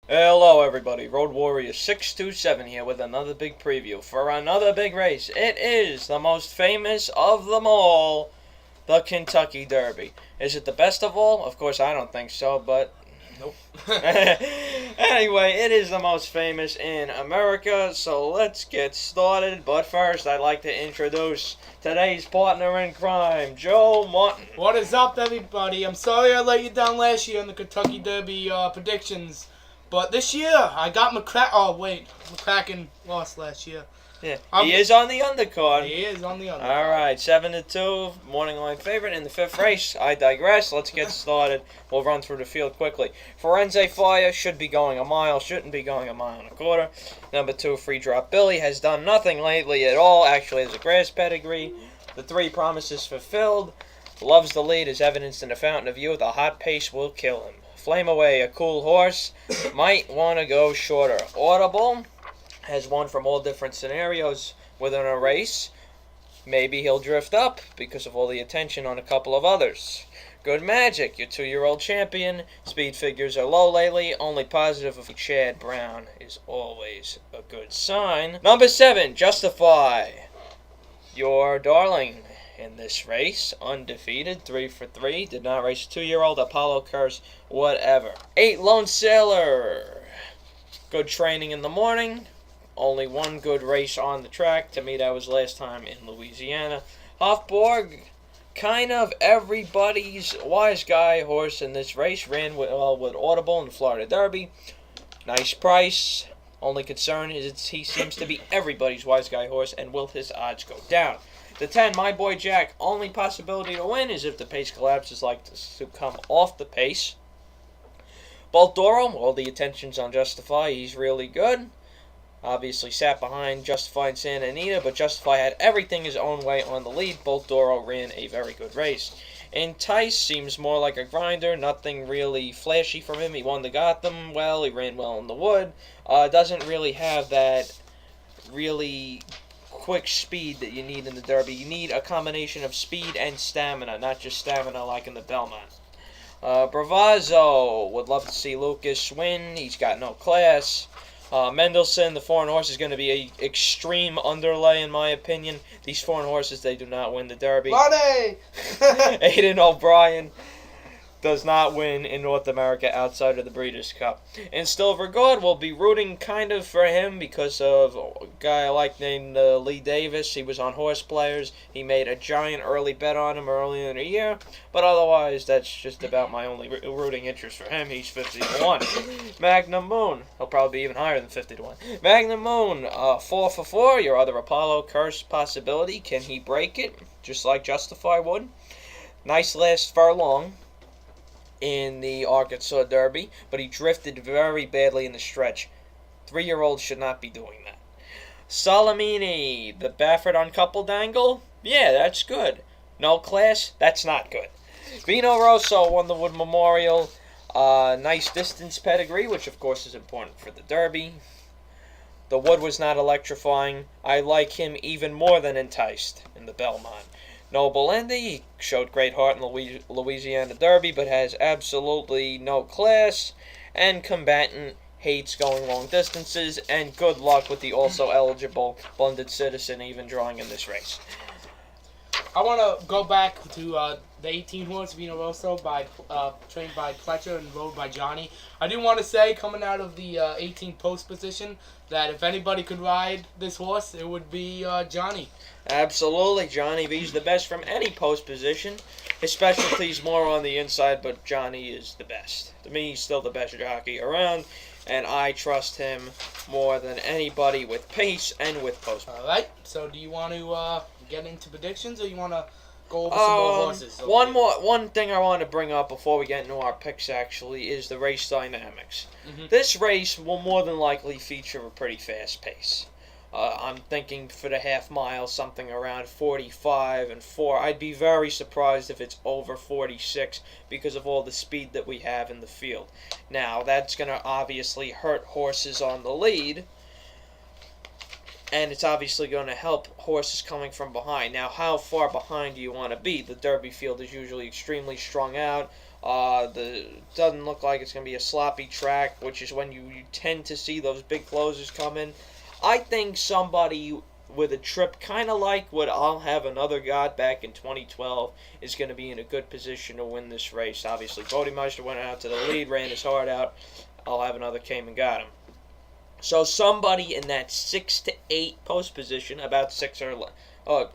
Hello everybody, Road Warrior 627 here with another big preview for another big race. It is the most famous of them all, the Kentucky Derby. Is it the best of all? Of course I don't think so, but Nope. anyway, it is the most famous in America, so let's get started. But first, I'd like to introduce today's partner in crime, Joe Martin. What is up, everybody? I'm sorry I let you down last year in the Kentucky Derby predictions, but this year I got McCracken lost last year. Yeah, he is on the undercard. He is on the undercard. All right, 7-2, morning line favorite in the fifth race. I digress. Let's get started. We'll run through the field quickly. Firenze Fire should be going a mile, shouldn't be going a mile and a quarter. Number 2, Free Drop Billy has done nothing lately at all. Actually, has a grass pedigree. The 3 promises fulfilled. Loves the lead, is evidenced in the Fountain of Youth. A hot pace will kill him. Flame Away, a cool horse. Might want to go shorter. Audible has won from all different scenarios within a race. Maybe he'll drift up because of all the attention on a couple of others. Good Magic, your 2-year-old champion. Speed figures are low lately. Only positive of Chad Brown is always a good sign. Number 7, Justify. Your darling in this race. Undefeated, 3 for 3. Did not race 2-year-old. Apollo Curse, whatever. 8, Lone Sailor. Good training in the morning. Only one good race on the track. To me, that was last time in Louisiana. Hofborg, kind of everybody's wise guy horse in this race. Ran well with Audible in the Florida Derby. Nice price. Only concern is he seems to be everybody's wise guy horse, and will his odds go down? The 10, My Boy Jack. Only possibility to win is if the pace collapses, like to come off the pace. Baltoro, all the attention's on Justify. He's really good. Obviously sat behind Justify and Santa Anita, but Justify had everything his own way on the lead. Bolt Doro ran a very good race. Entice seems more like a grinder. Nothing really flashy from him. He won the Gotham well. He ran well in the Wood. Doesn't really have that really quick speed that you need in the Derby. You need a combination of speed and stamina, not just stamina like in the Belmont. Bravazzo, would love to see Lucas win. He's got no class. Mendelssohn, the foreign horse, is going to be an extreme underlay, in my opinion. These foreign horses, they do not win the Derby. Money! Aiden O'Brien does not win in North America outside of the Breeders' Cup. In Still Regard, we'll be rooting kind of for him because of a guy I like named Lee Davis. He was on Horse Players. He made a giant early bet on him earlier in the year. But otherwise, that's just about my only rooting interest for him. He's 50-1. Magnum Moon. He'll probably be even higher than 50-1. Magnum Moon, 4 for 4. Your other Apollo Curse possibility. Can he break it? Just like Justify would. Nice last furlong in the Arkansas Derby, but he drifted very badly in the stretch. 3-year-olds should not be doing that. Salamini, the Baffert uncoupled angle, yeah, that's good. No class, that's not good. Vino Rosso won the Wood Memorial. Nice distance pedigree, which of course is important for the Derby. The Wood was not electrifying. I like him even more than Enticed in the Belmont. Noble Indy showed great heart in the Louisiana Derby, but has absolutely no class. And Combatant hates going long distances, and good luck with the also eligible Blended Citizen even drawing in this race. I want to go back to the 18-horse Vino Rosso trained by Pletcher and rode by Johnny. I do want to say, coming out of the 18 post position, that if anybody could ride this horse, it would be Johnny. Absolutely, Johnny V's the best from any post position. His specialty's more on the inside, but Johnny is the best. To me, he's still the best jockey around, and I trust him more than anybody with pace and with post. All right, so do you want to get into predictions, or you want to go over some more horses? One thing I want to bring up before we get into our picks, actually, is the race dynamics. Mm-hmm. This race will more than likely feature a pretty fast pace. I'm thinking for the half mile, something around 45 and 4. I'd be very surprised if it's over 46 because of all the speed that we have in the field. Now, that's going to obviously hurt horses on the lead, and it's obviously going to help horses coming from behind. Now, how far behind do you want to be? The Derby field is usually extremely strung out. The doesn't look like it's going to be a sloppy track, which is when you tend to see those big closers come in. I think somebody with a trip kind of like what I'll Have Another got back in 2012 is going to be in a good position to win this race. Obviously, Bodemeister went out to the lead, ran his heart out. I'll Have Another came and got him. So somebody in that 6 to 8 post position, about 6 or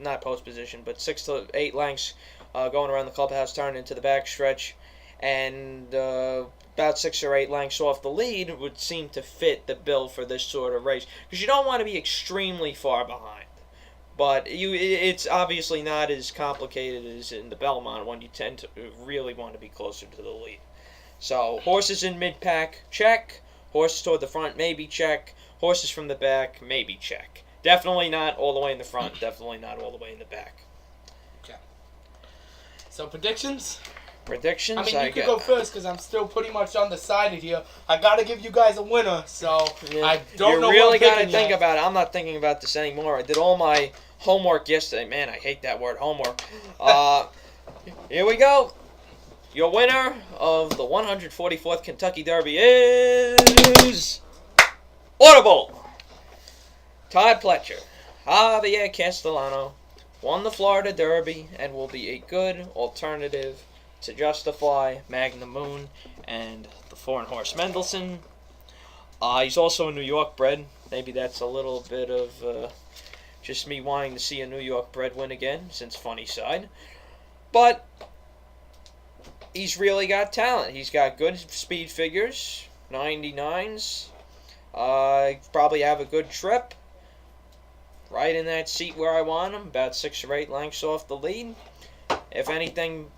not post position, but 6 to 8 lengths going around the clubhouse, turning into the backstretch, and about 6 or 8 lengths off the lead would seem to fit the bill for this sort of race, because you don't want to be extremely far behind. But it's obviously not as complicated as in the Belmont when you tend to really want to be closer to the lead. So horses in mid-pack, check. Horses toward the front, maybe check. Horses from the back, maybe check. Definitely not all the way in the front. Definitely not all the way in the back. Okay. So predictions? Predictions? I mean, you could go first because I'm still pretty much undecided here. I got to give you guys a winner, so yeah. I don't know You really got to think about it. I'm not thinking about this anymore. I did all my homework yesterday. Man, I hate that word, homework. Here we go. Your winner of the 144th Kentucky Derby is Audible. Todd Pletcher. Javier Castellano won the Florida Derby and will be a good alternative to Justify, Magnum Moon, and the Foreign Horse Mendelssohn. He's also a New York bred. Maybe that's a little bit of just me wanting to see a New York bred win again, since Funny Side. But he's really got talent. He's got good speed figures, 99s. Probably have a good trip. Right in that seat where I want him, about 6 or 8 lengths off the lead. If anything,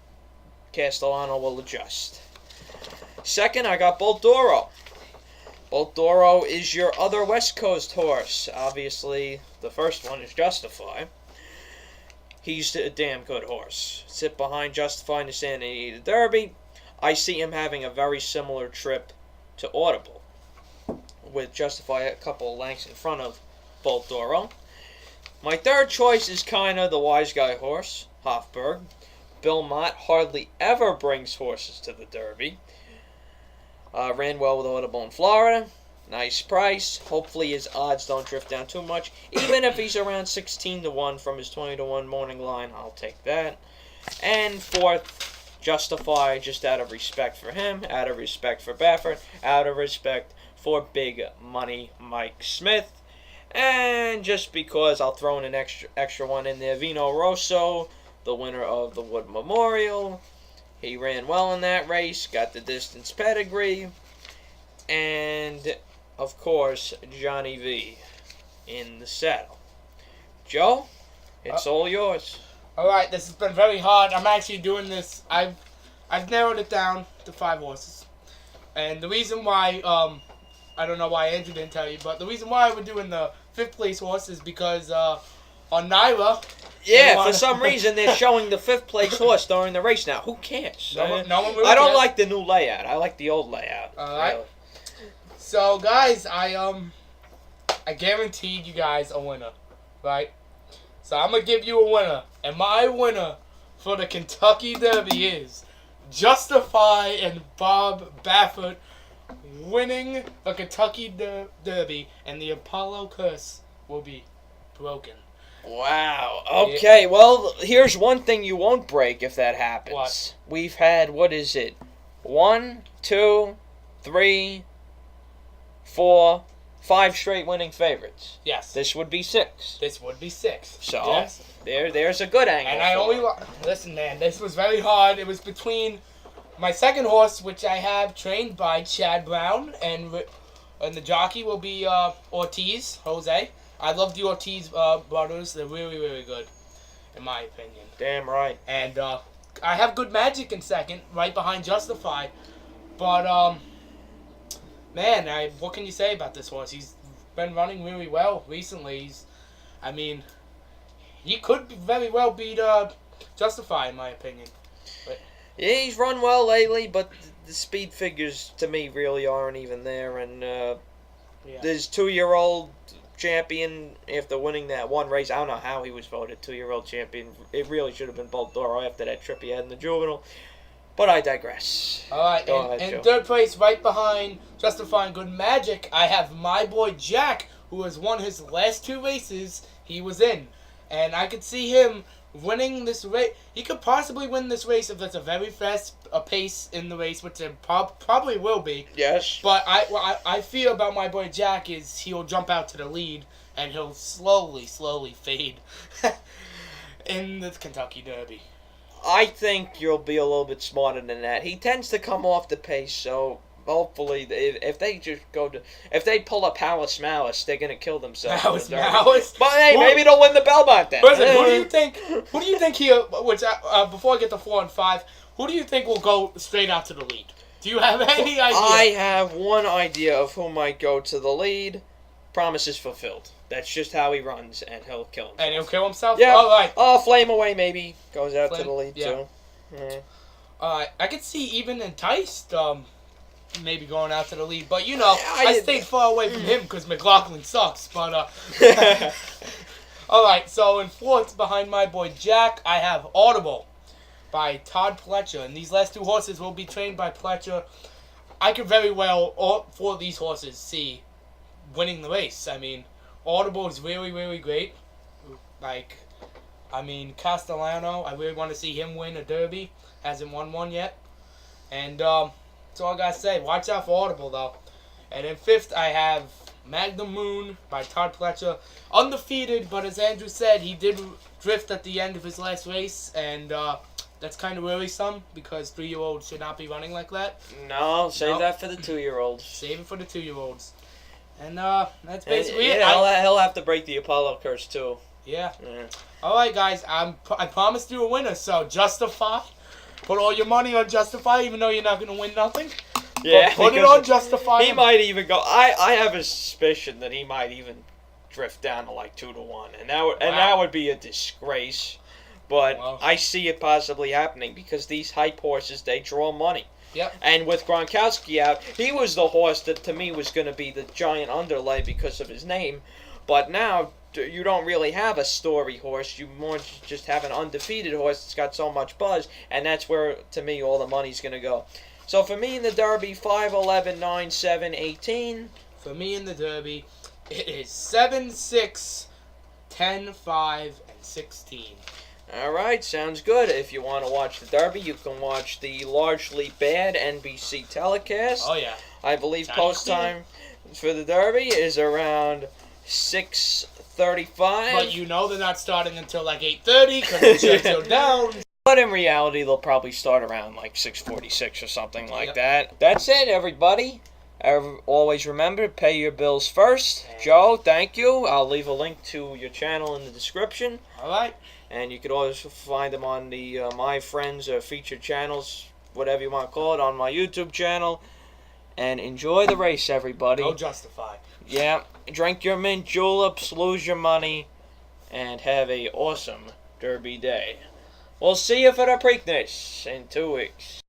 Castellano will adjust. Second, I got Boldoro. Boldoro is your other West Coast horse. Obviously, the first one is Justify. He's a damn good horse. Sit behind Justify in the Santa Anita Derby. I see him having a very similar trip to Audible, with Justify a couple of lengths in front of Boldoro. My third choice is kind of the wise guy horse, Hofburg. Belmont hardly ever brings horses to the Derby. Ran well with Audible in Florida. Nice price. Hopefully his odds don't drift down too much. Even if he's around 16 to 1 from his 20 to 1 morning line, I'll take that. And fourth, Justify, just out of respect for him, out of respect for Baffert, out of respect for Big Money Mike Smith. And just because I'll throw in an extra one in there, Vino Rosso, the winner of the Wood Memorial. He ran well in that race, got the distance pedigree. And, of course, Johnny V in the saddle. Joe, it's all yours. All right, this has been very hard. I'm actually doing this. I've narrowed it down to 5 horses. And the reason why, I don't know why Andrew didn't tell you, but the reason why we're doing the 5th place horse is because on Naira... Yeah, for some reason they're showing the 5th place horse during the race now. Who cares? No one really I don't cares. like the new layout. I like the old layout. All right. Really. So, guys, I guaranteed you guys a winner, right? So I'm gonna give you a winner, and my winner for the Kentucky Derby is Justify and Bob Baffert winning a Kentucky Derby, and the Apollo curse will be broken. Wow. Okay, well, here's one thing you won't break if that happens. What? We've had, 1, 2, 3, 4, 5 straight winning favorites. Yes. This would be 6. This would be 6. So, yes. there's a good angle. And I only... Listen, man, this was very hard. It was between my second horse, which I have trained by Chad Brown, and the jockey will be Ortiz, Jose. I love the Ortiz brothers. They're really, really good, in my opinion. Damn right. And I have Good Magic in second, right behind Justify. But, man, what can you say about this horse? He's been running really well recently. He could very well beat Justify, in my opinion. But, yeah, he's run well lately, but the speed figures, to me, really aren't even there. And this 2-year-old... champion after winning that one race. I don't know how he was voted 2-year-old champion. It really should have been Boldoro after that trip he had in the juvenile. But I digress. All right, Go ahead, and Joe. third place, right behind Justifying Good Magic, I have my boy Jack, who has won his last 2 races he was in. And I could see him winning this race. He could possibly win this race if there's a very fast pace in the race, which there probably will be. Yes. But I feel about my boy Jack is he'll jump out to the lead, and he'll slowly fade in the Kentucky Derby. I think you'll be a little bit smarter than that. He tends to come off the pace, so hopefully, if they just if they pull a Palace Malice, they're gonna kill themselves. Palace Malice. But hey, maybe they'll win the Belmont then. Listen, who do you think? Who do you think here? Which before I get to 4 and 5, who do you think will go straight out to the lead? Do you have any idea? I have one idea of who might go to the lead. Promise is fulfilled. That's just how he runs, and he'll kill himself. And he'll kill himself? Yeah. All right. Flame Away maybe goes out to the lead, yeah. too. Yeah. I could see even Enticed maybe going out to the lead. But, you know, I stayed far away from him because McLaughlin sucks. But, all right, so in 4th, behind my boy Jack, I have Audible by Todd Pletcher. And these last 2 horses will be trained by Pletcher. I could very well, all 4 of these horses, see winning the race. I mean, Audible is really, really great. Like, I mean, Castellano, I really want to see him win a Derby. Hasn't won one yet. And that's all I got to say. Watch out for Audible, though. And in 5th, I have Magnum Moon by Todd Pletcher. Undefeated, but as Andrew said, he did drift at the end of his last race. And that's kind of worrisome because 3-year-olds should not be running like that. No, save that for the 2-year-olds. Save it for the 2-year-olds. And that's basically it. He'll have to break the Apollo curse, too. Yeah. All right, guys. I promised you a winner, so Justify. Put all your money on Justify, even though you're not going to win nothing. Yeah. But put it on Justify. He might even go. I have a suspicion that he might even drift down to like 2-1, and that would be a disgrace. But I see it possibly happening because these hype horses, they draw money. Yep. And with Gronkowski out, he was the horse that to me was going to be the giant underlay because of his name. But now you don't really have a story horse. You more just have an undefeated horse that's got so much buzz, and that's where, to me, all the money's going to go. So for me in the Derby, 5, 11, 9, 7, 18. For me in the Derby, it is 7, 6, 10, 5, and 16. All right, sounds good. If you want to watch the Derby, you can watch the largely bad NBC telecast. Oh, yeah. I believe post time for the Derby is around 6:35. But you know they're not starting until like 8:30 because the chips are down. But in reality, they'll probably start around like 6:46 or something like that. That's it, everybody. Always remember, pay your bills first. Joe, thank you. I'll leave a link to your channel in the description. All right. And you can always find them on the My Friends or featured channels, whatever you want to call it, on my YouTube channel. And enjoy the race, everybody. Go Justify. Yeah. Drink your mint juleps, lose your money, and have a awesome Derby day. We'll see you for the Preakness in 2 weeks.